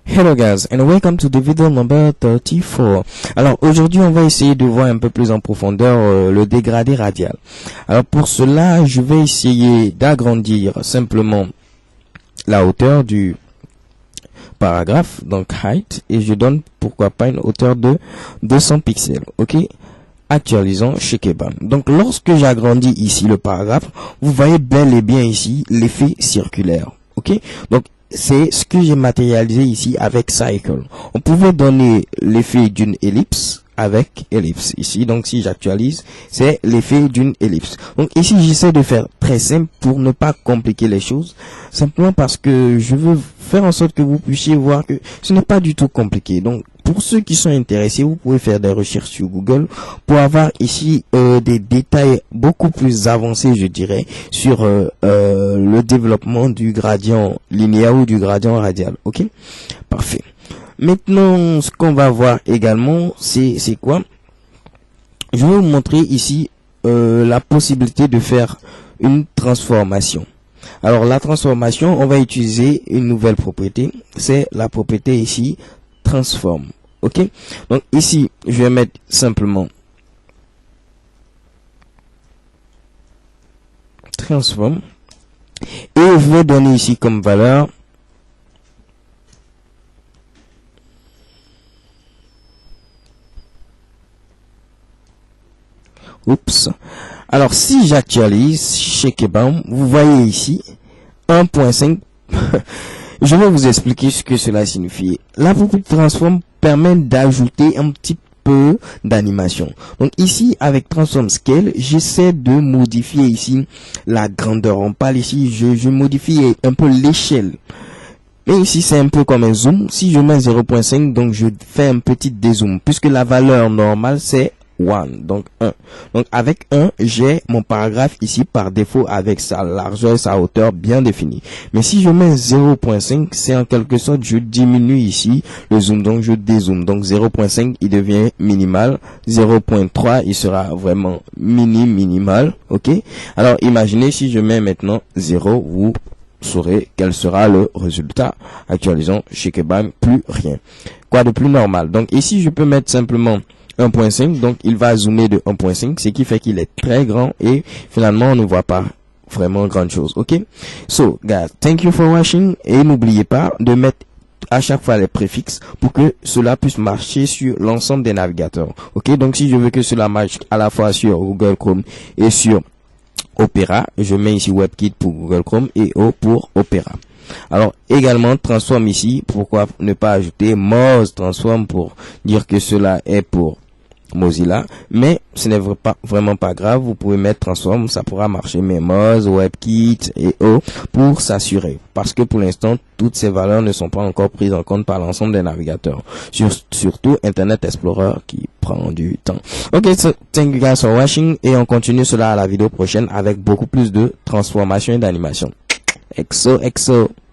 Hello guys and welcome to the video number 34. Alors aujourd'hui on va essayer de voir un peu plus en profondeur le dégradé radial. Alors pour cela je vais essayer d'agrandir simplement la hauteur du paragraphe, donc height, et je donne pourquoi pas une hauteur de 200 pixels. Ok, actualisons chez Keban. Donc lorsque j'agrandis ici le paragraphe, vous voyez bel et bien ici l'effet circulaire. Ok, donc c'est ce que j'ai matérialisé ici avec Cycle. On pouvait donner l'effet d'une ellipse avec ellipse ici. Donc si j'actualise, c'est l'effet d'une ellipse. Donc ici j'essaie de faire très simple pour ne pas compliquer les choses, simplement parce que je veux faire en sorte que vous puissiez voir que ce n'est pas du tout compliqué. Donc pour ceux qui sont intéressés, vous pouvez faire des recherches sur Google pour avoir ici des détails beaucoup plus avancés, je dirais, sur le développement du gradient linéaire ou du gradient radial. Ok, parfait. Maintenant, ce qu'on va voir également, c'est quoi? Je vais vous montrer ici la possibilité de faire une transformation. Alors la transformation, on va utiliser une nouvelle propriété, c'est la propriété ici transform. Ok, donc ici je vais mettre simplement transform et je vais donner ici comme valeur alors si j'actualise chez Keban, vous voyez ici 1.5. Je vais vous expliquer ce que cela signifie. La propriété transform permet d'ajouter un petit peu d'animation. Donc ici avec transform scale, j'essaie de modifier ici la grandeur. On parle ici, je modifie un peu l'échelle. Mais ici c'est un peu comme un zoom. Si je mets 0.5, donc je fais un petit dézoom puisque la valeur normale c'est 1, donc 1. Donc avec 1, j'ai mon paragraphe ici par défaut avec sa largeur, sa hauteur bien définie. Mais si je mets 0.5, c'est en quelque sorte, je diminue ici le zoom, donc je dézoome. Donc 0.5, il devient minimal. 0.3, il sera vraiment minimal. Ok. Alors imaginez si je mets maintenant 0, vous saurez quel sera le résultat. Actualisons chez Keban, plus rien. Quoi de plus normal? Donc ici, je peux mettre simplement 1.5, donc il va zoomer de 1.5, ce qui fait qu'il est très grand et finalement on ne voit pas vraiment grande chose. Ok, so guys, thank you for watching et n'oubliez pas de mettre à chaque fois les préfixes pour que cela puisse marcher sur l'ensemble des navigateurs. Ok, donc si je veux que cela marche à la fois sur Google Chrome et sur Opera, je mets ici WebKit pour Google Chrome et O pour Opera. Alors également transform ici, pourquoi ne pas ajouter Moz transform pour dire que cela est pour Mozilla, mais ce n'est vraiment pas grave, vous pouvez mettre transform, ça pourra marcher, mais Moz, WebKit et O pour s'assurer, parce que pour l'instant toutes ces valeurs ne sont pas encore prises en compte par l'ensemble des navigateurs, surtout Internet Explorer qui prend du temps. Ok, so thank you guys for watching et on continue cela à la vidéo prochaine avec beaucoup plus de transformation et d'animation. XO.